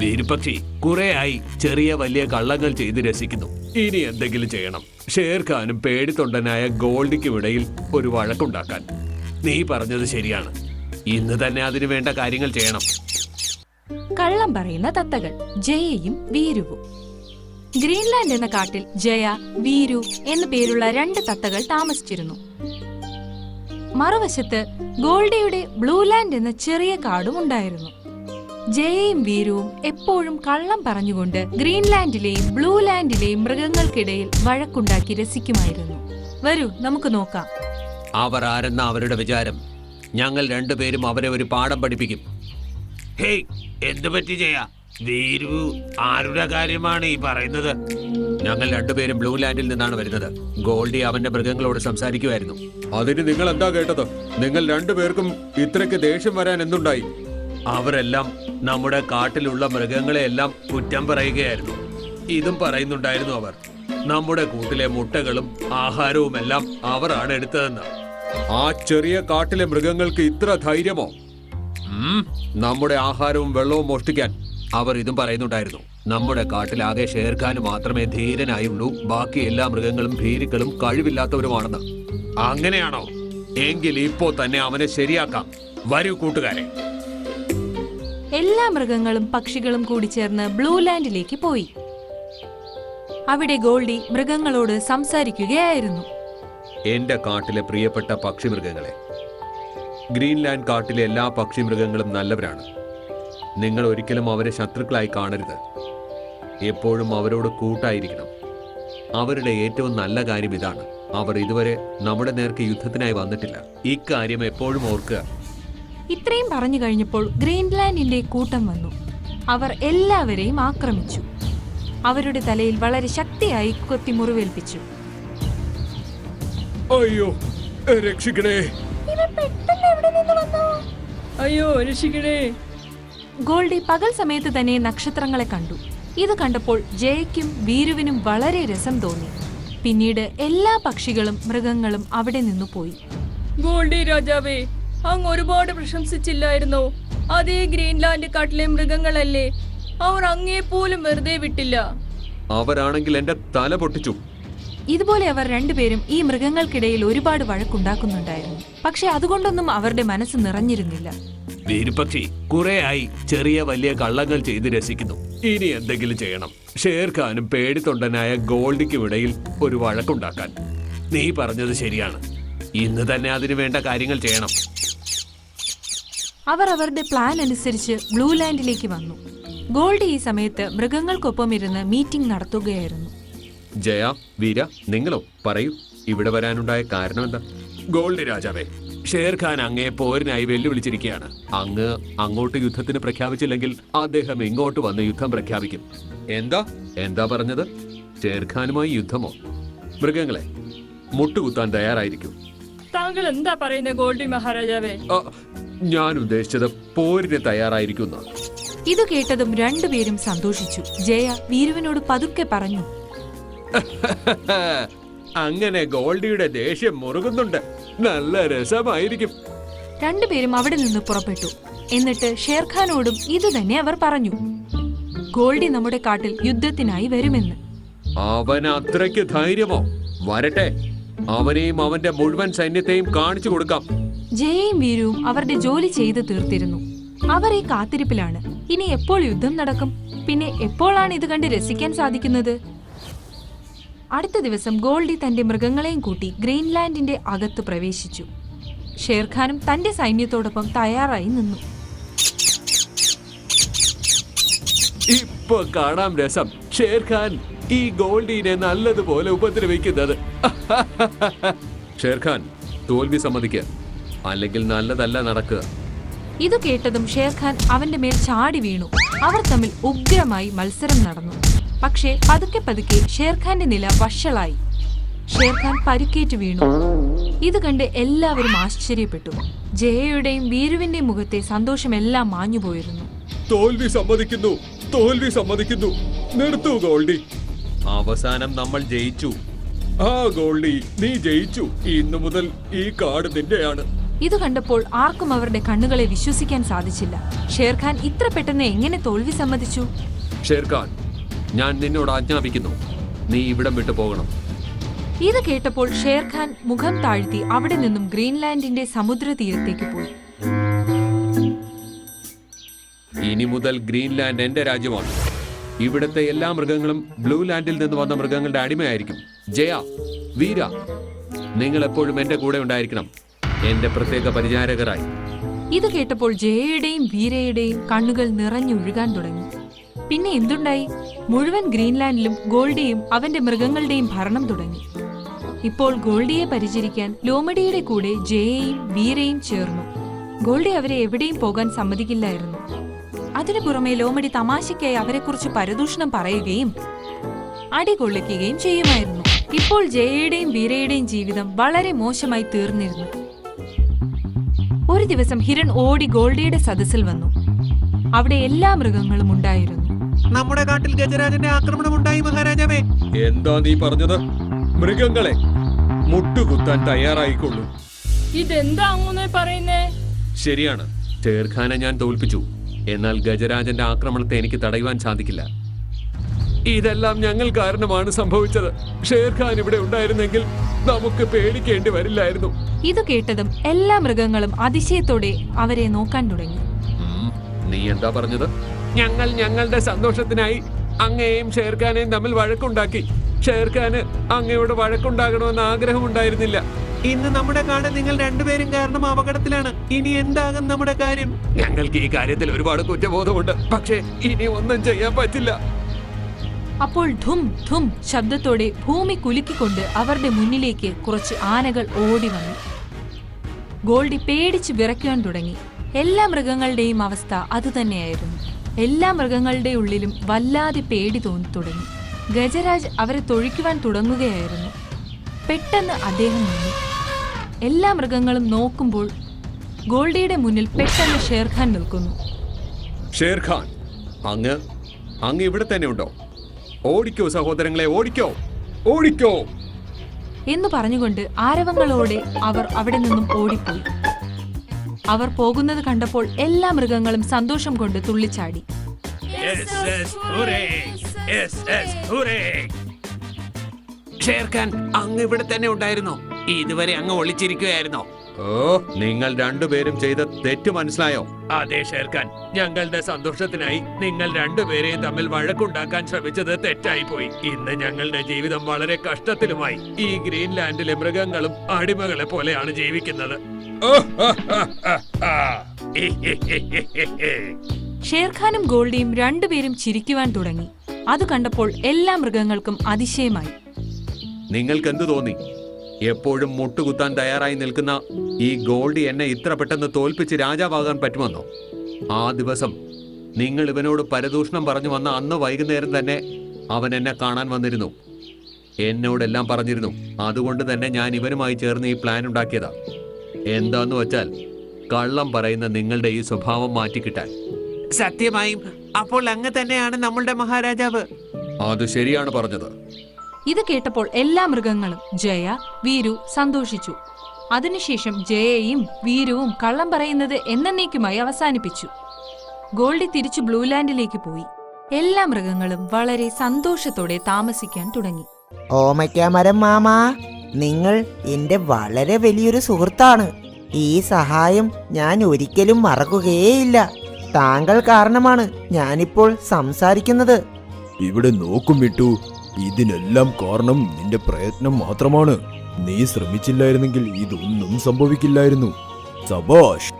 വീരുപക്ഷി കുറെയായി ചെറിയ വലിയ കള്ളങ്ങൾ ചെയ്ത് രസിക്കുന്നു. ഇനി എന്തെങ്കിലും ചെയ്യണം. ഷേർഖാനും പേടിത്തൊണ്ടനായ ഗോൾഡിക്കും ഇടയിൽ ഒരു വഴക്കുണ്ടാക്കാൻ. നീ പറഞ്ഞത് ശരിയാണ്. ഇന്ന് തന്നെ അതിനു വേണ്ട കാര്യങ്ങൾ ചെയ്യണം. കള്ളം പറയുന്ന തത്തകൾ ജയയും വീരുവും. ഗ്രീൻലാൻഡ് എന്ന കാട്ടിൽ ജയ, വീരു എന്നു പേരുള്ള 2 തത്തകൾ താമസിച്ചിരുന്നു. മറുവശത്ത് ഗോൾഡിയുടെ ബ്ലൂലാൻഡ് എന്ന ചെറിയ കാടും ഉണ്ടായിരുന്നു. ജയയും വീരുവും എപ്പോഴും കള്ളം പറഞ്ഞുകൊണ്ട് ഗ്രീൻലാൻഡിലെയും ബ്ലൂലാൻഡിലെയും മൃഗങ്ങൾക്കിടയിൽ വഴക്കുണ്ടാക്കി രസിക്കുമായിരുന്നു. വരൂ, നമുക്ക് നോക്കാം. അവർ ആരെന്ന അവരുടെ വിചാരം. ഞങ്ങൾ രണ്ടുപേരും അവരെ ഒരു പാഠം പഠിപ്പിക്കും. ഹേയ്, എന്തു പറ്റി ജയ? വീരു ആരുടെ കാര്യമാണ് ഈ പറയുന്നത്? ഞങ്ങൾ രണ്ടുപേരും ബ്ലൂ ലാൻഡിൽ നിന്നാണ് വരുന്നത്. ഗോൾഡി അവന്റെ മൃഗങ്ങളോട് സംസാരിക്കുമായിരുന്നു. അതിന് നിങ്ങൾ എന്താ കേട്ടത്? നിങ്ങൾ രണ്ടുപേർക്കും ഇത്രയ്ക്ക് ദേഷ്യം വരാൻ എന്തുണ്ടായി? അവരെല്ലാം നമ്മുടെ കാട്ടിലുള്ള മൃഗങ്ങളെയെല്ലാം കുറ്റം പറയുകയായിരുന്നു. ഇതും പറയുന്നുണ്ടായിരുന്നു അവർ. നമ്മുടെ കൂട്ടിലെ മുട്ടകളും ആഹാരവുമെല്ലാം അവരാണ് എടുത്തതെന്ന്. ആ ചെറിയ കാട്ടിലെ മൃഗങ്ങൾക്ക് ഇത്ര ധൈര്യമോ നമ്മുടെ ആഹാരവും വെള്ളവും മോഷ്ടിക്കാൻ? അവർ ഇതും പറയുന്നുണ്ടായിരുന്നു. നമ്മുടെ കാട്ടിലാകെ ഷേർഖാന് മാത്രമേ ധീരനായുള്ളൂ. ബാക്കി എല്ലാ മൃഗങ്ങളും ഭീരുക്കളും കഴിവില്ലാത്തവരുമാണെന്ന്. അങ്ങനെയാണോ? എങ്കിൽ ഇപ്പോ തന്നെ അവനെ ശരിയാക്കാം. വരൂ കൂട്ടുകാരെ. എല്ലാ മൃഗങ്ങളും പക്ഷികളും കൂടി ചേർന്ന് ബ്ലൂലാൻഡിലേക്ക് പോയി. അവിടെ ഗോൾഡി മൃഗങ്ങളോട് സംസാരിക്കുകയായിരുന്നു. എന്റെ കാട്ടിലെ പ്രിയപ്പെട്ട പക്ഷിമൃഗങ്ങളെ, ഗ്രീൻലാൻഡ് കാട്ടിലെ എല്ലാ പക്ഷിമൃഗങ്ങളും നല്ലവരാണ്. നിങ്ങൾ ഒരിക്കലും അവരെ ശത്രുക്കളായി കാണരുത്. എപ്പോഴും അവരോട് കൂട്ടായിരിക്കണം. അവരുടെ ഏറ്റവും നല്ല കാര്യം ഇതാണ്: അവർ ഇതുവരെ നമ്മുടെ നേർക്ക് യുദ്ധത്തിനായി വന്നിട്ടില്ല. ഇക്കാര്യം എപ്പോഴും ഓർക്കുക. ഇത്രയും പറഞ്ഞു കഴിഞ്ഞപ്പോൾ ഗ്രീൻലാൻഡിന്റെ കൂട്ടം വന്നു. അവർ എല്ലാവരെയും ആക്രമിച്ചു. അവരുടെ തലയിൽ വളരെ ശക്തിയായി കൊത്തി മുറിവേൽപ്പിച്ചു. അയ്യോ, രക്ഷിക്കണേ! അയ്യോ, രക്ഷിക്കണേ! ഗോൾഡി പകൽ സമയത്ത് തന്നെ നക്ഷത്രങ്ങളെ കണ്ടു. ഇത് കണ്ടപ്പോൾ ജയയ്ക്കും വീരുവിനും വളരെ രസം തോന്നി. പിന്നീട് എല്ലാ പക്ഷികളും മൃഗങ്ങളും അവിടെ നിന്നു പോയി. ഗോൾഡി രാജാവേ, അങ്ങ് ഒരുപാട് പ്രശംസിച്ചില്ലായിരുന്നോ? അതേ ഗ്രീൻലാൻഡ് കാട്ടിലെ മൃഗങ്ങളല്ലേ? അവർ അങ്ങേ പോലും വെറുതെ വിട്ടില്ല. അവരാണെങ്കിൽ എന്റെ തല പൊട്ടിച്ചു. ഇതുപോലെ അവർ രണ്ടുപേരും ഈ മൃഗങ്ങൾക്കിടയിൽ ഒരുപാട് വഴക്കുണ്ടാക്കുന്നുണ്ടായിരുന്നു. പക്ഷെ അതുകൊണ്ടൊന്നും അവരുടെ മനസ്സ് നിറഞ്ഞിരുന്നില്ല. വീരുപക്ഷി കുറെയായി ചെറിയ വലിയ കള്ളങ്ങൾ ചെയ്ത് രസിക്കുന്നു. ഇനി എന്തെങ്കിലും ചെയ്യണം. ഷേർഖാനും പേടിത്തൊണ്ടനായ ഗോൾഡിക്കും ഇടയിൽ ഒരു വഴക്കുണ്ടാക്കാൻ. നീ പറഞ്ഞത് ശരിയാണ്. ഇന്ന് തന്നെ അതിനു വേണ്ട കാര്യങ്ങൾ ചെയ്യണം. അവർ അവരുടെ പ്ലാൻ അനുസരിച്ച് ബ്ലൂലാൻഡിലേക്ക് വന്നു. ഗോൾഡി ഈ സമയത്ത് മൃഗങ്ങൾക്കൊപ്പം ഇരുന്ന് മീറ്റിംഗ് നടത്തുകയായിരുന്നു. ജയ, വീര, നിങ്ങളോ പറയൂ, ഇവിടെ വരാനുണ്ടായ കാരണം എന്താ? ഗോൾഡി രാജാവേ, ഷേർഖാൻ അങ്ങയെ പോരിനായി വെല്ലുവിളിച്ചിരിക്കുകയാണ്. അങ്ങ് അങ്ങോട്ട് യുദ്ധത്തിന് പ്രഖ്യാപിച്ചില്ലെങ്കിൽ അദ്ദേഹം ഇങ്ങോട്ട് വന്ന് യുദ്ധം പ്രഖ്യാപിക്കും. എന്താ പറഞ്ഞത്? ഷേർഖാനുമായി യുദ്ധമോ? മൃഗങ്ങളെ, മുട്ടുകുത്താൻ തയ്യാറായിരിക്കും. താങ്കൾ എന്താ പറയുന്നത് ഗോൾഡി മഹാരാജാവേ? ഞാൻ ഉദ്ദേശിച്ചത് പോരിന് തയ്യാറായിരിക്കുന്ന. ഇത് കേട്ടതും രണ്ടുപേരും സന്തോഷിച്ചു. ജയ വീരുവിനോട് പതുക്കെ പറഞ്ഞു, അങ്ങനെ ഗോൾഡിയുടെ ദേഷ്യം മുറുകുന്നുണ്ട്. നല്ല രസമായിരിക്കും. രണ്ടുപേരും അവിടെ നിന്ന് പുറപ്പെട്ടു. എന്നിട്ട് ഷേർഖാനോടും ഇത് തന്നെ അവർ പറഞ്ഞു. ഗോൾഡി നമ്മുടെ കാട്ടിൽ യുദ്ധത്തിനായി വരുമെന്ന്. അവൻ അത്രയ്ക്ക് ധൈര്യമോ? വരട്ടെ, അവനെയും അവന്റെ മുഴുവൻ സൈന്യത്തെയും കാണിച്ചു കൊടുക്കാം. ജയയും വീരുവും അവരുടെ ജോലി ചെയ്തു തീർത്തിരുന്നു. അവർ ഈ കാത്തിരിപ്പിലാണ്. ഇനി എപ്പോൾ യുദ്ധം നടക്കും? പിന്നെ എപ്പോഴാണ് ഇത് കണ്ട് രസിക്കാൻ സാധിക്കുന്നത്? അടുത്ത ദിവസം ഗോൾഡി തന്റെ മൃഗങ്ങളെയും കൂട്ടി ഗ്രീൻലാൻഡിന്റെ അകത്ത് പ്രവേശിച്ചു. ഷേർഖാനും തന്റെ സൈന്യത്തോടൊപ്പം തയ്യാറായി നിന്നു. ഇപ്പൊ കാണാം രസം. ഷേർഖാൻ ഈ ഗോൾഡിനെ നല്ലതുപോലെ ഉപദ്രവിക്കുന്നത്. ഷേർഖാൻ, തോൽവി സമ്മതിക്കുക, അല്ലെങ്കിൽ നല്ലതല്ല നടക്കുക. ഇത് കേട്ടതും ഷേർഖാൻ അവന്റെ മേൽ ചാടി വീണു. അവർ തമ്മിൽ ഉഗ്രമായി മത്സരം നടന്നു. പക്ഷേ പതുക്കെ പതുക്കെ ഷേർഖാന്റെ നില വഷളായി. ഷേർഖാൻ പരുക്കേറ്റ് വീണു. ഇത് കണ്ട് എല്ലാവരും ആശ്ചര്യപ്പെട്ടു. ജയയുടെയും വീരുവിന്റെയും മുഖത്തെ സന്തോഷമെല്ലാം മാഞ്ഞുപോയിരുന്നു. തോൽവി സമ്മതിക്കുന്നു. നിർത്തൂ ഗോൾഡി. അവസാനം നമ്മൾ ജയിച്ചു. ഗോൾഡി, നീ ജയിച്ചു. ഇന്നു മുതൽ ഈ കാട് നിന്റെയാണ്. ഇത് കണ്ടപ്പോൾ ആർക്കും അവരുടെ കണ്ണുകളെ വിശ്വസിക്കാൻ സാധിച്ചില്ല. ഷേർഖാൻ ഇത്ര പെട്ടെന്ന് എങ്ങനെ തോൽവി സമ്മതിച്ചു? ഷേർഖാൻ, ഞാൻ നിന്നോട് ആജ്ഞാപിക്കുന്നു, നീ ഇവിടം വിട്ടു പോകണം. ഇത് കേട്ടപ്പോൾ ഷേർഖാൻ മുഖം താഴ്ത്തി അവിടെ നിന്നും ഗ്രീൻലാൻഡിന്റെ സമുദ്ര തീരത്തേക്ക് പോയി. ഇനി മുതൽ ഗ്രീൻലാൻഡ് എന്റെ രാജ്യമാണ്. ഇവിടുത്തെ എല്ലാ മൃഗങ്ങളും ബ്ലൂ ലാൻഡിൽ നിന്ന് വന്ന മൃഗങ്ങളുടെ അടിമയായിരിക്കും. ജയ, വീര, നിങ്ങൾ എപ്പോഴും എന്റെ കൂടെ ഉണ്ടായിരിക്കണം, എന്റെ പ്രത്യേക പരിചാരകരായി. ഇത് കേട്ടപ്പോൾ ജയയുടെയും വീരയുടെയും കണ്ണുകൾ നിറഞ്ഞൊഴുകാൻ തുടങ്ങി. പിന്നെ എന്തുണ്ടായി? മുഴുവൻ ഗ്രീൻലാൻഡിലും ഗോൾഡിയും അവന്റെ മൃഗങ്ങളുടെയും ഭരണം തുടങ്ങി. ഇപ്പോൾ ഗോൾഡിയെ പരിചരിക്കാൻ ലോമഡിയുടെ കൂടെ ജയയും വീരയും ചേർന്നു. ഗോൾഡി അവരെ എവിടെയും പോകാൻ സമ്മതിക്കില്ലായിരുന്നു. അതിനു പുറമെ ലോമഡി തമാശയ്ക്കായി അവരെക്കുറിച്ച് പരദൂഷണം പറയുകയും അടികൊള്ളിക്കുകയും ചെയ്യുമായിരുന്നു. ഇപ്പോൾ ജയയുടെയും വീരയുടെയും ജീവിതം വളരെ മോശമായി തീർന്നിരുന്നു. ഒരു ദിവസം ഹിരൺ ഓടി ഗോൾഡിയുടെ സദസ്സിൽ വന്നു. അവിടെ എല്ലാ മൃഗങ്ങളും ഉണ്ടായിരുന്നു. നമ്മുടെ കാട്ടിൽ ഗജരാജന്റെ ആക്രമണം ഉണ്ടായി മഹാരാജാവേ. എന്താ നീ പറഞ്ഞത്? മൃഗങ്ങളെ മുട്ടുകുത്താൻ തയ്യാറായിക്കൊള്ളൂ. ഇതെന്താ അങ്ങനെ പറയുന്നേ? ശരിയാണ്, ഷേർഖാനെ ഞാൻ തോൽപ്പിച്ചു. എന്നാൽ ഗജരാജന്റെ ആക്രമണത്തെ എനിക്ക് തടയുവാൻ സാധിക്കില്ല. ഇതെല്ലാം ഞങ്ങൾ കാരണമാണ് സംഭവിച്ചത്. ഷേർഖാൻ ഇവിടെ ഉണ്ടായിരുന്നെങ്കിൽ നമുക്ക് പേടിക്കേണ്ടി വരില്ലായിരുന്നു. ഇത് കേട്ടതും എല്ലാ മൃഗങ്ങളും അതിശയത്തോടെ അവരെ നോക്കാൻ തുടങ്ങി. നീ എന്താ പറഞ്ഞത്? ഞങ്ങൾ ഞങ്ങളുടെ സന്തോഷത്തിനായി അങ്ങയെയും ഷേർഖാനെയും തമ്മിൽ വഴക്കുണ്ടാക്കി. ഷേർഖാന് അങ്ങയോട് വഴക്കുണ്ടാകണമെന്ന് ആഗ്രഹമുണ്ടായിരുന്നില്ല. ഇന്ന് നമ്മുടെ കാട് നിങ്ങൾ രണ്ടുപേരും കാരണം അപകടത്തിലാണ്. ഇനി എന്താകും നമ്മുടെ കാര്യം? ഞങ്ങൾക്ക് ഈ കാര്യത്തിൽ ഒരുപാട് കുറ്റബോധമുണ്ട്. പക്ഷേ ഇനി ഒന്നും ചെയ്യാൻ പറ്റില്ല. അപ്പോൾ ധും ധും ശബ്ദത്തോടെ ഭൂമി കുലുക്കിക്കൊണ്ട് അവരുടെ മുന്നിലേക്ക് കുറച്ച് ആനകൾ ഓടി വന്നു. ഗോൾഡി പേടിച്ച് വിറയ്ക്കുവാൻ തുടങ്ങി. എല്ലാ മൃഗങ്ങളുടെയും അവസ്ഥ അതുതന്നെയായിരുന്നു. എല്ലാ മൃഗങ്ങളുടെ ഉള്ളിലും വല്ലാതെ പേടി തോന്നി തുടങ്ങി. ഗജരാജ് അവരെ തൊഴിക്കുവാൻ തുടങ്ങുകയായിരുന്നു. പെട്ടെന്ന് അദ്ദേഹം നിന്നു. എല്ലാ മൃഗങ്ങളും നോക്കുമ്പോൾ ഗോൾഡിയുടെ മുന്നിൽ പെട്ടെന്ന് ഷേർഖാൻ നിൽക്കുന്നു. ഷേർഖാൻ, അങ്ങ് ഇവിടെ തന്നെ ഉണ്ടോ? ഓടിക്കോ സഹോദരങ്ങളെ, ഓടിക്കോ, ഓടിക്കോ എന്ന് പറഞ്ഞുകൊണ്ട് ആരവങ്ങളോടെ അവർ അവിടെ നിന്നും ഓടിപ്പോയി. അവർ പോകുന്നത് കണ്ടപ്പോൾ എല്ലാ മൃഗങ്ങളും സന്തോഷം കൊണ്ട് തുള്ളിച്ചാടി. ഷേർഖാൻ, അങ്ങ് ഇവിടെ തന്നെ ഉണ്ടായിരുന്നോ? ഇതുവരെ അങ്ങ് ഒളിച്ചിരിക്കുകയായിരുന്നോ? ഓ, നിങ്ങൾ രണ്ടുപേരും ചെയ്ത തെറ്റ് മനസ്സിലായോ? അതെ ഷേർഖാൻ, ഞങ്ങളുടെ സന്തോഷത്തിനായി നിങ്ങൾ രണ്ടുപേരെയും തമ്മിൽ വഴക്കുണ്ടാക്കാൻ ശ്രമിച്ചത് തെറ്റായി പോയി. ഇന്ന് ഞങ്ങളുടെ ജീവിതം വളരെ കഷ്ടത്തിലുമായി. ഈ ഗ്രീൻലാൻഡിലെ മൃഗങ്ങളും അടിമകളെ പോലെയാണ് ജീവിക്കുന്നത്. ഷേർഖാനും ഗോൾഡിയും രണ്ടുപേരും ചിരിക്കുവാൻ തുടങ്ങി. അത് കണ്ടപ്പോൾ എല്ലാ മൃഗങ്ങൾക്കും അതിശയമായി. നിങ്ങൾക്ക് എന്തു തോന്നി? എപ്പോഴും മുട്ടുകുത്താൻ തയ്യാറായി നിൽക്കുന്ന ഈ ഗോൾഡി എന്നെ ഇത്ര പെട്ടെന്ന് തോൽപ്പിച്ച് രാജാവാകാൻ പറ്റുമെന്നോ? ആ ദിവസം നിങ്ങൾ ഇവനോട് പരദൂഷണം പറഞ്ഞു വന്ന അന്ന് വൈകുന്നേരം തന്നെ അവൻ എന്നെ കാണാൻ വന്നിരുന്നു. എന്നോടെല്ലാം പറഞ്ഞിരുന്നു. അതുകൊണ്ട് തന്നെ ഞാൻ ഇവനുമായി ചേർന്ന് ഈ പ്ലാൻ ഉണ്ടാക്കിയതാ. എന്താന്ന് വെച്ചാൽ കള്ളം പറയുന്ന നിങ്ങളുടെ ഈ സ്വഭാവം മാറ്റിക്കിട്ടാൻ. സത്യമായും അപ്പോൾ അങ്ങ് തന്നെയാണ് നമ്മളുടെ മഹാരാജാവ്. അത് ശരിയാണ് പറഞ്ഞത്. ഇത് കേട്ടപ്പോൾ എല്ലാ മൃഗങ്ങളും ജയ, വീരു സന്തോഷിച്ചു. അതിനുശേഷം ജയയും വീരുവും കള്ളം പറയുന്നത് എന്നേക്കുമായി അവസാനിപ്പിച്ചു. ഗോൾഡി തിരിച്ചു ബ്ലൂലാൻഡിലേക്ക് പോയി. എല്ലാ മൃഗങ്ങളും വളരെ സന്തോഷത്തോടെ താമസിക്കാൻ തുടങ്ങി. ഓമയ്ക്കാമരം മാമാ, നിങ്ങൾ എന്റെ വളരെ വലിയൊരു സുഹൃത്താണ്. ഈ സഹായം ഞാൻ ഒരിക്കലും മറക്കുകയേയില്ല. താങ്കൾ കാരണമാണ് ഞാനിപ്പോൾ സംസാരിക്കുന്നത്. ഇവിടെ നോക്കും വിട്ടു, ഇതിനെല്ലാം കാരണം നിന്റെ പ്രയത്നം മാത്രമാണ്. നീ ശ്രമിച്ചില്ലായിരുന്നെങ്കിൽ ഇതൊന്നും സംഭവിക്കില്ലായിരുന്നു. സബാഷ്,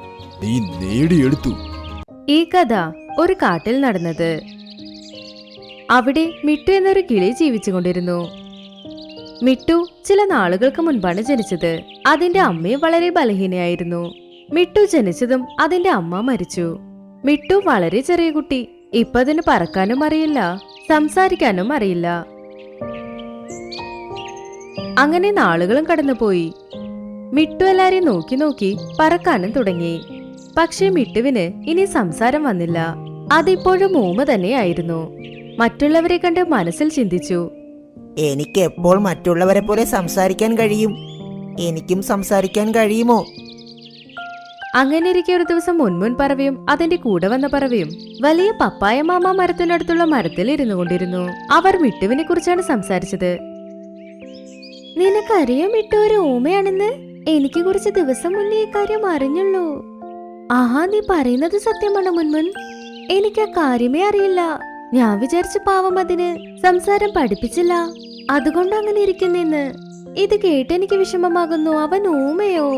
നീ നേടിയെടുത്തു. ഈ കഥ ഒരു കാട്ടിൽ നടന്നത്. അവിടെ മിട്ടു എന്നൊരു കിളി ജീവിച്ചുകൊണ്ടിരുന്നു. മിട്ടു ചില നാളുകൾക്ക് മുൻപാണ് ജനിച്ചത്. അതിന്റെ അമ്മയും വളരെ ബലഹീനയായിരുന്നു. മിട്ടു ജനിച്ചതും അതിന്റെ അമ്മ മരിച്ചു. മിട്ടു വളരെ ചെറിയ കുട്ടി. ഇപ്പൊ അതിന് പറക്കാനും അറിയില്ല, സംസാരിക്കാനും അറിയില്ല. അങ്ങനെ നാളുകളും കടന്നുപോയി. മിട്ടു എല്ലാരെയും നോക്കി നോക്കി പറക്കാനും തുടങ്ങി. പക്ഷെ മിട്ടുവിന് ഇനി സംസാരം വന്നില്ല. അതിപ്പോഴും ഊമ തന്നെയായിരുന്നു. മറ്റുള്ളവരെ കണ്ട് മനസ്സിൽ ചിന്തിച്ചു, എനിക്ക് എപ്പോൾ മറ്റുള്ളവരെ പോലെ സംസാരിക്കാൻ കഴിയും? എനിക്കും സംസാരിക്കാൻ കഴിയുമോ? അങ്ങനെ ഇരിക്കെ ഒരു ദിവസം മുൻമുൻ പറവയും അതിന്റെ കൂടെ വന്ന പറവയും വലിയ പപ്പായ മാമ മരത്തിനടുത്തുള്ള മരത്തിൽ ഇരുന്നു കൊണ്ടിരുന്നു. അവർ മിട്ടുവിനെ കുറിച്ചാണ് സംസാരിച്ചത്. നിനക്കറിയോ മിട്ടു ഒരു ഊമയാണെന്ന്? എനിക്ക് കുറച്ച് ദിവസം മുന്നേ ഈ കാര്യം അറിഞ്ഞുള്ളൂ. ആഹാ, നീ പറയുന്നത് സത്യമാണ് മുൻമുൻ. എനിക്ക് ആ കാര്യമേ അറിയില്ല. ഞാൻ വിചാരിച്ചു പാവം അതിന് സംസാരം പഠിപ്പിച്ചില്ല, അതുകൊണ്ട് അങ്ങനെ ഇരിക്കുന്നെന്ന്. ഇത് കേട്ട് എനിക്ക് വിഷമമാകുന്നു. അവൻ ഊമയോ?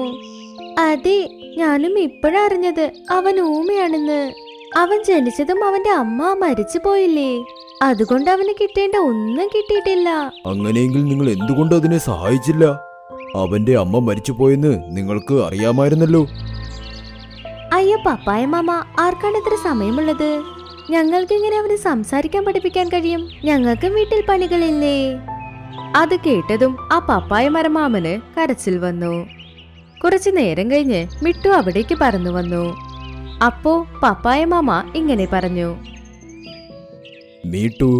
അതെ, ഞാനും ഇപ്പോഴറിഞ്ഞത് അവൻ ഊമയാണെന്ന്. അവൻ ജനിച്ചതും അവന്റെ അമ്മ മരിച്ചു പോയില്ലേ, അതുകൊണ്ട് അവന് കിട്ടേണ്ട ഒന്നും കിട്ടിയിട്ടില്ല. അങ്ങനെയെങ്കിൽ നിങ്ങൾ എന്തുകൊണ്ട് അതിനെ സഹായിച്ചില്ല? അവന്റെ അമ്മ മരിച്ചുപോയെന്ന് നിങ്ങൾക്ക് അറിയാമായിരുന്നല്ലോ. അയ്യോ പപ്പായ മാമ, ആർക്കാണ് ഇത്ര സമയമുള്ളത്? ഞങ്ങൾക്ക് ഇങ്ങനെ അവന് സംസാരിക്കാൻ പഠിപ്പിക്കാൻ കഴിയും? ഞങ്ങൾക്കും വീട്ടിൽ പണികളില്ലേ? അത് കേട്ടതും ആ പപ്പായ മരമാമന് കരച്ചിൽ വന്നു. കുറച്ചു നേരം കഴിഞ്ഞ് മിട്ടു അവിടേക്ക് പറന്നു വന്നു. അപ്പോ പപ്പായ മാമ ഇങ്ങനെ പറഞ്ഞു. മീട്ടു,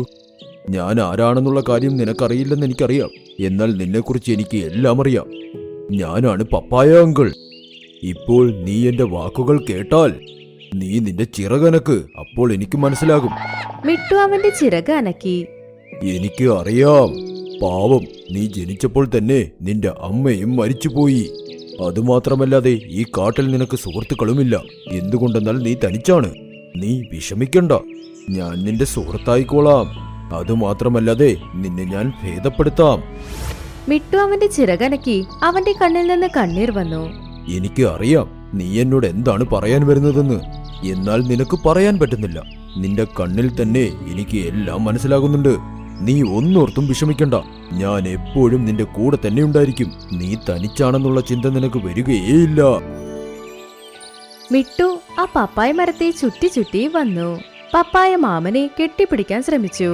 ഞാൻ ആരാണെന്നുള്ള കാര്യം നിനക്കറിയില്ലെന്ന് എനിക്കറിയാം. എന്നാൽ നിന്നെക്കുറിച്ച് എനിക്ക് എല്ലാം അറിയാം. ഞാനാണ് പപ്പായ അങ്കിൾ. ഇപ്പോൾ നീ എന്റെ വാക്കുകൾ കേട്ടാൽ നീ നിന്റെ ചിറകനക്ക്, അപ്പോൾ എനിക്ക് മനസ്സിലാകും. മിട്ടു അവന്റെ ചിറക് അനക്കി. എനിക്ക് അറിയാം, പാവം, നീ ജനിച്ചപ്പോൾ തന്നെ നിന്റെ അമ്മയും മരിച്ചുപോയി. അതുമാത്രമല്ലാതെ ഈ കാട്ടിൽ നിനക്ക് സുഹൃത്തുക്കളുമില്ല. എന്തുകൊണ്ടെന്നാൽ നീ തനിച്ചാണ്. നീ വിഷമിക്കണ്ട, ഞാൻ നിന്റെ സുഹൃത്തായിക്കോളാം. അതുമാത്രമല്ലാതെ നിന്നെ ഞാൻ ഭേദപ്പെടുത്താം. മിട്ടു അവന്റെ ചിറകനക്കി. അവന്റെ കണ്ണിൽ നിന്ന് കണ്ണീർ വന്നു. എനിക്ക് അറിയാം നീ എന്നോട് എന്താണ് പറയാൻ വരുന്നതെന്ന്. എന്നാൽ നിനക്ക് പറയാൻ പറ്റുന്നില്ല. നിന്റെ കണ്ണിൽ തന്നെ എനിക്ക് എല്ലാം മനസ്സിലാകുന്നുണ്ട്. നീ ഒന്നോർത്തും വിഷമിക്കണ്ട, ഞാൻ എപ്പോഴും നിന്റെ കൂടെ തന്നെ ഉണ്ടായിരിക്കും. നീ തനിച്ചാണെന്നുള്ള ചിന്ത നിനക്ക് വരികയേയില്ല. മിട്ടു ആ പപ്പായ മരത്തെ ചുറ്റി ചുറ്റി വന്നു. പപ്പായ മാമനെ കെട്ടിപ്പിടിക്കാൻ ശ്രമിച്ചു.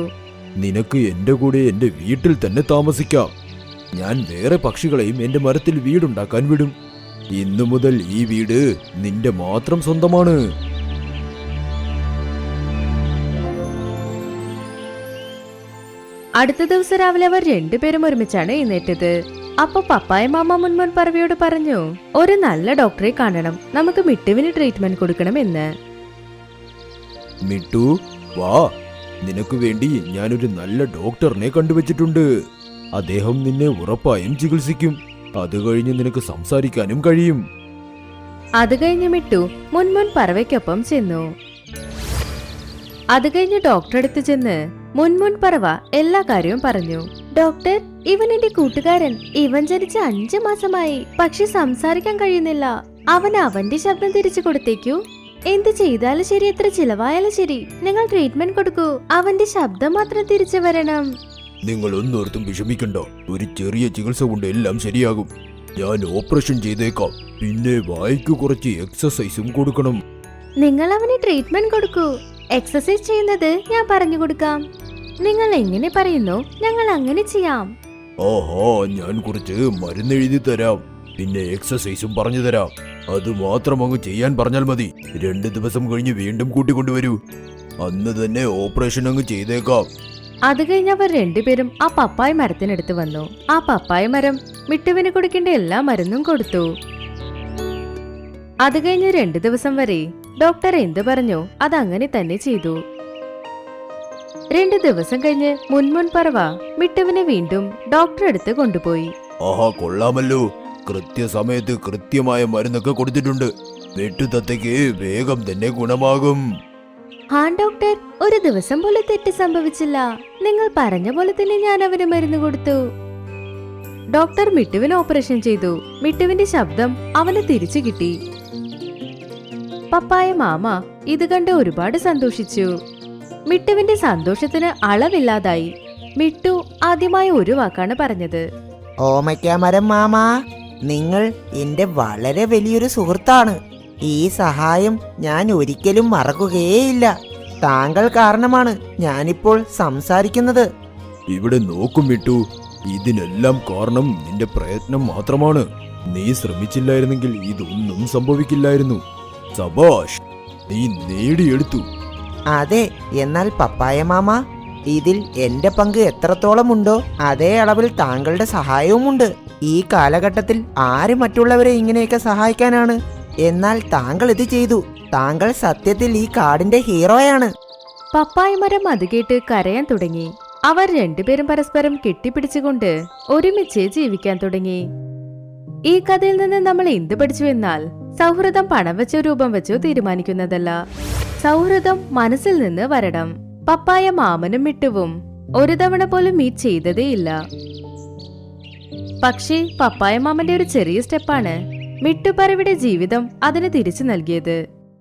നിനക്ക് എന്റെ കൂടെ എന്റെ വീട്ടിൽ തന്നെ താമസിക്കാം. ഞാൻ വേറെ പക്ഷികളെയും എന്റെ മരത്തിൽ വീടുണ്ടാക്കാൻ വിടും. ഇന്നു മുതൽ ഈ വീട് നിന്റെ മാത്രം സ്വന്തമാണ്. അടുത്ത ദിവസം രാവിലെ അവർ രണ്ടുപേരും ഒരുമിച്ചാണ് എഴുന്നേറ്റത്. അപ്പൊ പപ്പായ മാമ മുൻമുൻ പറവയോട് പറഞ്ഞു, ഒരു നല്ല ഡോക്ടറെ കാണണം, നമുക്ക് മിട്ടുവിന് ട്രീറ്റ്മെന്റ് കൊടുക്കണമെന്ന്. മിട്ടു, വാ, നിനക്ക് വേണ്ടി ഞാനൊരു നല്ല ഡോക്ടറിനെ കണ്ടുവച്ചിട്ടുണ്ട്. അദ്ദേഹം നിന്നെ ഉറപ്പായും ചികിത്സിക്കും. അത് കഴിഞ്ഞ് നിനക്ക് സംസാരിക്കാനും കഴിയും. അത് കഴിഞ്ഞ് മിട്ടു മുൻമുൻ പറവയ്ക്കൊപ്പം ചെന്നു. അത് കഴിഞ്ഞ് ഡോക്ടറെ അടുത്ത് ചെന്ന് മുൻമുൻ പറവ എല്ലാ കാര്യവും പറഞ്ഞു. ഡോക്ടർ, ഇവൻ എന്റെ കൂട്ടുകാരൻ. ഇവൻ ജനിച്ച 5 മാസമായി, പക്ഷെ സംസാരിക്കാൻ കഴിയുന്നില്ല. അവന്റെ ശബ്ദം തിരിച്ചു കൊടുത്തേക്കൂ. എന്ത് ചെയ്താലും ശരി, എത്ര ചിലവായാലും ശരി, നിങ്ങൾ ട്രീറ്റ്മെന്റ് കൊടുക്കൂ. അവന്റെ ശബ്ദം മാത്രം തിരിച്ചു വരണം. നിങ്ങൾ ഒന്നോർത്തും വിഷമിക്കണ്ട. ഒരു ചെറിയ ചികിത്സ കൊണ്ട് എല്ലാം ശരിയാകും. ഞാൻ ഓപ്പറേഷൻ ചെയ്തേക്കാം. പിന്നെ വായിക്ക് കുറച്ച് എക്സസൈസും കൊടുക്കണം. നിങ്ങൾ അവന് ട്രീറ്റ്മെന്റ് കൊടുക്കൂ. എക്സസൈസ് ചെയ്യുന്നത് ഞാൻ പറഞ്ഞു കൊടുക്കാം. നിങ്ങൾ എങ്ങനെ പറയുന്നു, ഞങ്ങൾ അങ്ങനെ ചെയ്യാം. ആഹാ, ഞാൻ കുറച്ച് മരുന്ന് എഴുതി തരാം. പിന്നെ എക്സസൈസും പറഞ്ഞു തരാം. അത് മാത്രം അങ്ങ് ചെയ്യാൻ പറഞ്ഞാൽ മതി. 2 ദിവസം കഴിഞ്ഞ് വീണ്ടും കൂട്ടിക്കൊണ്ടുവരൂ. അന്ന് തന്നെ ഓപ്പറേഷൻ അങ്ങ് ചെയ്തേക്കാം. അത് കഴിഞ്ഞ് അവർ രണ്ടുപേരും ആ പപ്പായ മരത്തിനടുത്ത് വന്നു. ആ പപ്പായ മരം മിട്ടുവിന് കൊടുക്കേണ്ട എല്ലാ മരുന്നും കൊടുത്തു. അത് കഴിഞ്ഞ് 2 ദിവസം വരെ ഡോക്ടർ എന്ത് പറഞ്ഞു അതങ്ങനെ തന്നെ ചെയ്തു. 2 ദിവസം കഴിഞ്ഞ് മുൻമുൻ പറവ മിട്ടുവിനെ വീണ്ടും ഡോക്ടറെ അടുത്ത് കൊണ്ടുപോയി. ആഹാ, കൊള്ളാമല്ലോ. കൃത്യസമയത്ത് കൃത്യമായ മരുന്നൊക്കെ കൊടുത്തിട്ടുണ്ട്. വെട്ടുതത്തയ്ക്ക് വേഗം തന്നെ ഗുണമാകും. ഹാ ഡോക്ടർ, ഒരു ദിവസം പോലും തെറ്റ് സംഭവിച്ചില്ല. നിങ്ങൾ പറഞ്ഞ പോലെ തന്നെ ഞാൻ അവന് മരുന്ന് കൊടുത്തു. ഡോക്ടർ മിട്ടുവിന് ഓപ്പറേഷൻ ചെയ്തു. മിട്ടുവിന്റെ ശബ്ദം അവന് തിരിച്ചു കിട്ടി. പപ്പായ മാമ ഇത് കണ്ട് ഒരുപാട് സന്തോഷിച്ചു. മിട്ടുവിന്റെ സന്തോഷത്തിന് അളവില്ലാതായി. മിട്ടു ആദ്യമായി ഒരു വാക്കാണ് പറഞ്ഞത്. ഓമയ്ക്കാമരം മാമ, നിങ്ങൾ എന്റെ വളരെ വലിയൊരു സുഹൃത്താണ്. ഈ സഹായം ഞാൻ ഒരിക്കലും മറക്കുകയേയില്ല. താങ്കൾ കാരണമാണ് ഞാനിപ്പോൾ സംസാരിക്കുന്നത്. ഇവിടെ നോക്കും മിട്ടു, ഇതിനെല്ലാം കാരണം നിന്റെ പ്രയത്നം മാത്രമാണ്. നീ ശ്രമിച്ചില്ലായിരുന്നെങ്കിൽ ഇതൊന്നും സംഭവിക്കില്ലായിരുന്നു. സബാഷ്, നീ നേടിയെടുത്തു. അതെ, എന്നാൽ പപ്പായ മാമ, ഇതിൽ എന്റെ പങ്ക് എത്രത്തോളം ഉണ്ടോ അതേ അളവിൽ താങ്കളുടെ സഹായവുമുണ്ട്. ഈ കാലഘട്ടത്തിൽ ആര് മറ്റുള്ളവരെ ഇങ്ങനെയൊക്കെ സഹായിക്കാനാണ്? എന്നാൽ താങ്കൾ ഇത് ചെയ്തു. താങ്കൾ സത്യത്തിൽ ഈ കാടിന്റെ ഹീറോയാണ്. പപ്പായ മരം അത് കേട്ട് കരയാൻ തുടങ്ങി. അവർ രണ്ടുപേരും പരസ്പരം കെട്ടിപ്പിടിച്ചുകൊണ്ട് ഒരുമിച്ച് ജീവിക്കാൻ തുടങ്ങി. ഈ കഥയിൽ നിന്ന് നമ്മൾ എന്ത് പഠിച്ചു എന്നാൽ സൗഹൃദം പണം വെച്ചോ രൂപം വെച്ചോ തീരുമാനിക്കുന്നതല്ല. സൗഹൃദം മനസ്സിൽ നിന്ന് വരണം. പപ്പായ മാമനും മിട്ടുവും ഒരു തവണ പോലും മീറ്റ് ചെയ്തതേയില്ല. പക്ഷേ പപ്പായ മാമന്റെ ഒരു ചെറിയ സ്റ്റെപ്പാണ് മിട്ടുപറവിടെ ജീവിതം അതിന് തിരിച്ചു നൽകിയത്.